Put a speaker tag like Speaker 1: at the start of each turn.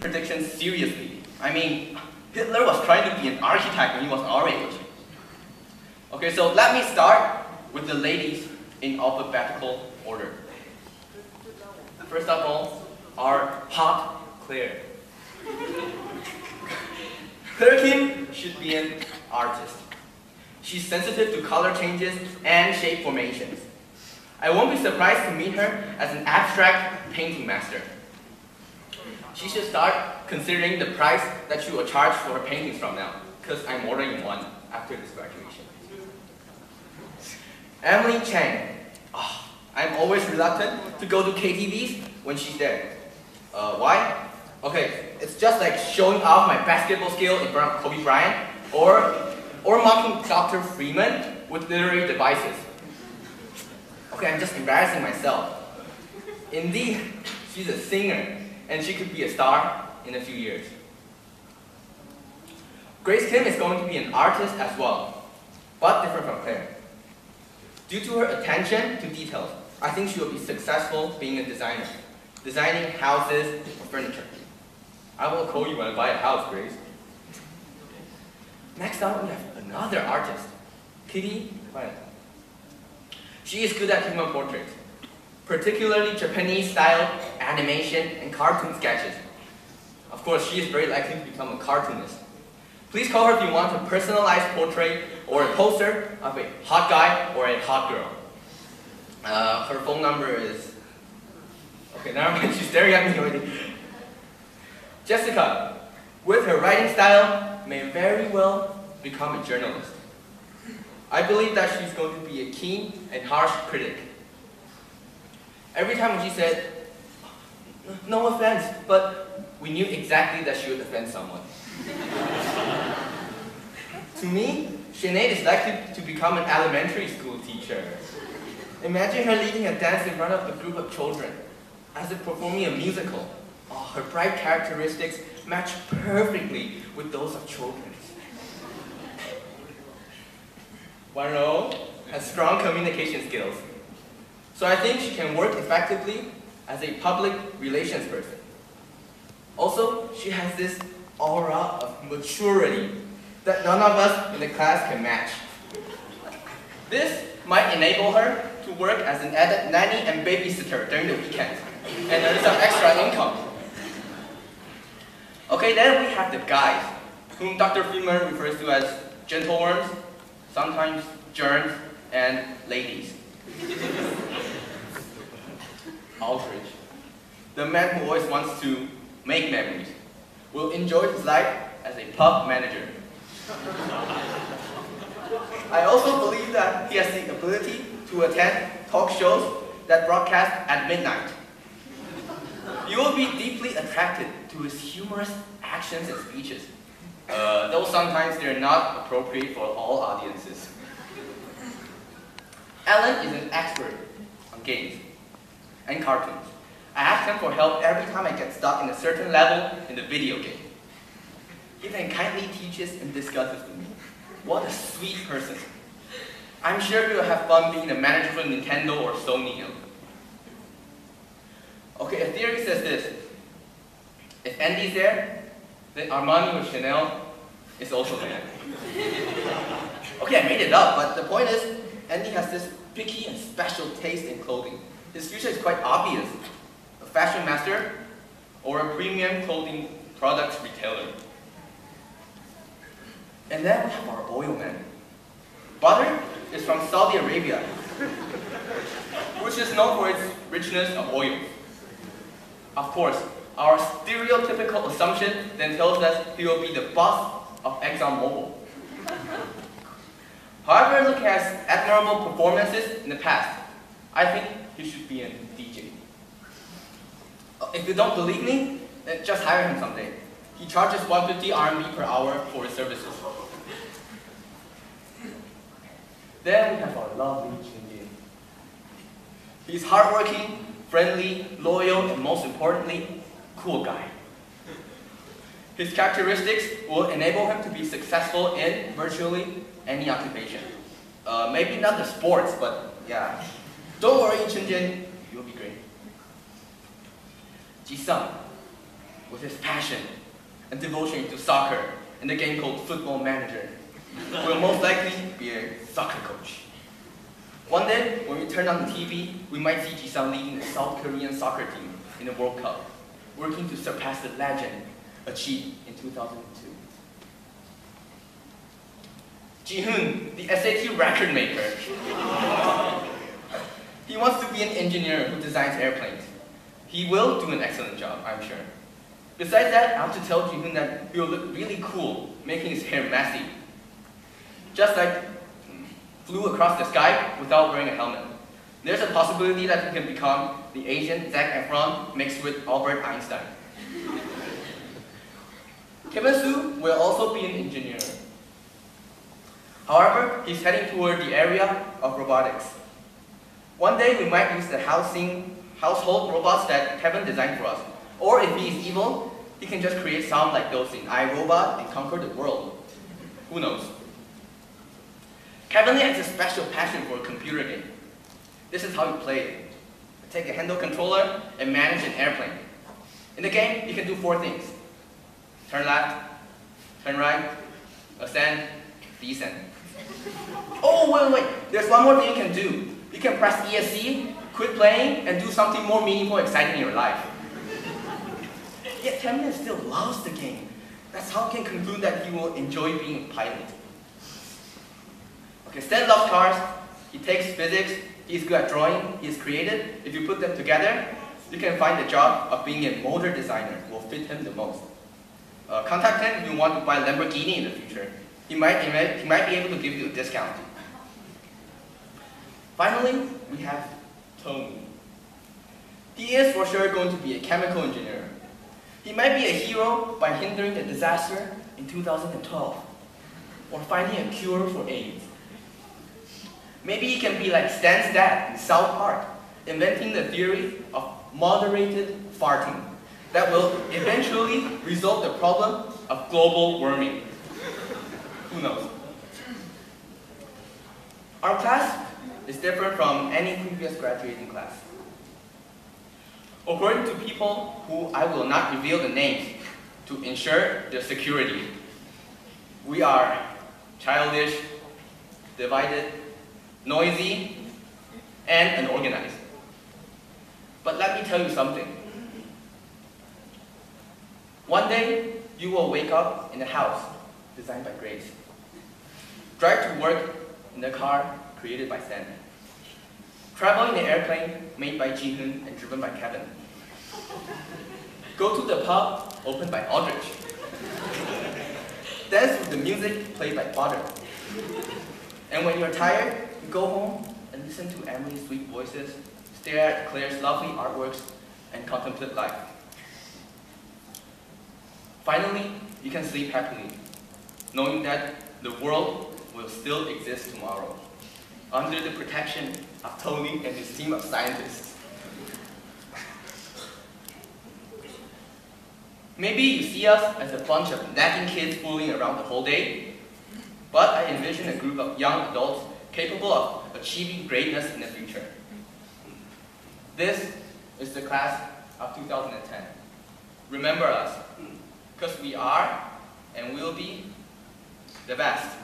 Speaker 1: predictions seriously. I mean, Hitler was trying to be an architect when he was our age. Okay, so let me start with the ladies in alphabetical order. First of all, our hot Claire. Claire Kim should be an artist. She's sensitive to color changes and shape formations. I won't be surprised to meet her as an abstract painting master. She should start considering the price that she will charge for her paintings from now, because I'm ordering one after this graduation. Emily Chang. Oh, I'm always reluctant to go to KTVs when she's there. Why? Okay, it's just like showing off my basketball skill in front of Kobe Bryant, or mocking Dr. Freeman with literary devices. Okay, I'm just embarrassing myself. Indeed, she's a singer, and she could be a star in a few years. Grace Kim is going to be an artist as well, but different from Claire. Due to her attention to details, I think she will be successful being a designer, designing houses or furniture. I will call you when I buy a house, Grace. Next up, we have another artist, Kitty Huang. She is good at human portraits, particularly Japanese-style animation and cartoon sketches. Of course, she is very likely to become a cartoonist. Please call her if you want a personalized portrait or a poster of a hot guy or a hot girl. Her phone number is... Okay, never mind, she's staring at me already. Jessica, with her writing style, may very well become a journalist. I believe that she's going to be a keen and harsh critic. Every time when she said, "No offense," but we knew exactly that she would offend someone. To me, Sinead is likely to become an elementary school teacher. Imagine her leading a dance in front of a group of children, as if performing a musical. Oh, her bright characteristics match perfectly with those of children. Wan-Ro has strong communication skills, so I think she can work effectively as a public relations person. Also, she has this aura of maturity that none of us in the class can match. This might enable her to work as an added nanny and babysitter during the weekends and earn some extra income. Okay, then we have the guys, whom Dr. Freeman refers to as gentleworms, sometimes germs, and ladies. Aldrich, the man who always wants to make memories, will enjoy his life as a pub manager. I also believe that he has the ability to attend talk shows that broadcast at midnight. You will be deeply attracted to his humorous actions and speeches, though sometimes they're not appropriate for all audiences. Alan is an expert on games and cartoons. I ask him for help every time I get stuck in a certain level in the video game. He then kindly teaches and discusses with me. What a sweet person. I'm sure he will have fun being the manager for Nintendo or Sony. Okay, a theory says this. If Andy's there, then Armani or Chanel is also there. Okay, I made it up, but the point is, Andy has this picky and special taste in clothing. His future is quite obvious. A fashion master or a premium clothing products retailer. And then we have our oil man. Butter is from Saudi Arabia, which is known for its richness of oil. Of course, our stereotypical assumption then tells us he will be the boss of ExxonMobil. However, looking at his admirable performances in the past, I think he should be a DJ. If you don't believe me, then just hire him someday. He charges 150 RMB per hour for his services. Then we have our lovely Chin-Jin. He's hardworking, friendly, loyal, and most importantly, cool guy. His characteristics will enable him to be successful in virtually any occupation. Maybe not the sports, but yeah. Don't worry, Chin-Jin, you'll be great. Ji-Sung. with his passion and devotion to soccer in the game called Football Manager, will most likely be a soccer coach. One day, when we turn on the TV, we might see Ji-sung leading the South Korean soccer team in the World Cup, working to surpass the legend achieved in 2002. Ji-hoon, the SAT record maker. He wants to be an engineer who designs airplanes. He will do an excellent job, I'm sure. Besides that, I want to tell Ji-hoon that he will look really cool, making his hair messy. Just like flew across the sky without wearing a helmet. There's a possibility that he can become the Asian Zac Efron mixed with Albert Einstein. Kevin Soo will also be an engineer. However, he's heading toward the area of robotics. One day we might use the household robots that Kevin designed for us. Or if he is evil, he can just create sound like those in iRobot and conquer the world. Who knows? Kevin Lee has a special passion for a computer game. This is how he played it. Take a handle controller and manage an airplane. In the game, you can do 4 things. Turn left, turn right, ascend, descend. Oh, wait. There's one more thing you can do. You can press ESC, quit playing, and do something more meaningful and exciting in your life. Yet Kevin still loves the game. That's how we can conclude that he will enjoy being a pilot. Okay, Stan loves cars. He takes physics. He's good at drawing. He's creative. If you put them together, you can find the job of being a motor designer will fit him the most. Contact him if you want to buy a Lamborghini in the future. He might be able to give you a discount. Finally, we have Tony. He is for sure going to be a chemical engineer. He might be a hero by hindering the disaster in 2012, or finding a cure for AIDS. Maybe he can be like Stan's dad in South Park, inventing the theory of moderated farting that will eventually resolve the problem of global warming. Who knows? Our class is different from any previous graduating class. According to people who I will not reveal the names to ensure their security, we are childish, divided, noisy, and unorganized. But let me tell you something. One day, you will wake up in a house designed by Grace. Drive to work in the car created by Stan. Travel in an airplane made by Ji-hoon and driven by Kevin. Go to the pub opened by Aldrich. Dance with the music played by Potter. And when you're tired, you go home and listen to Emily's sweet voices, stare at Claire's lovely artworks, and contemplate life. Finally, you can sleep happily, knowing that the world will still exist tomorrow, under the protection of Tony and his team of scientists. Maybe you see us as a bunch of nagging kids fooling around the whole day, but I envision a group of young adults capable of achieving greatness in the future. This is the class of 2010. Remember us, because we are and will be the best.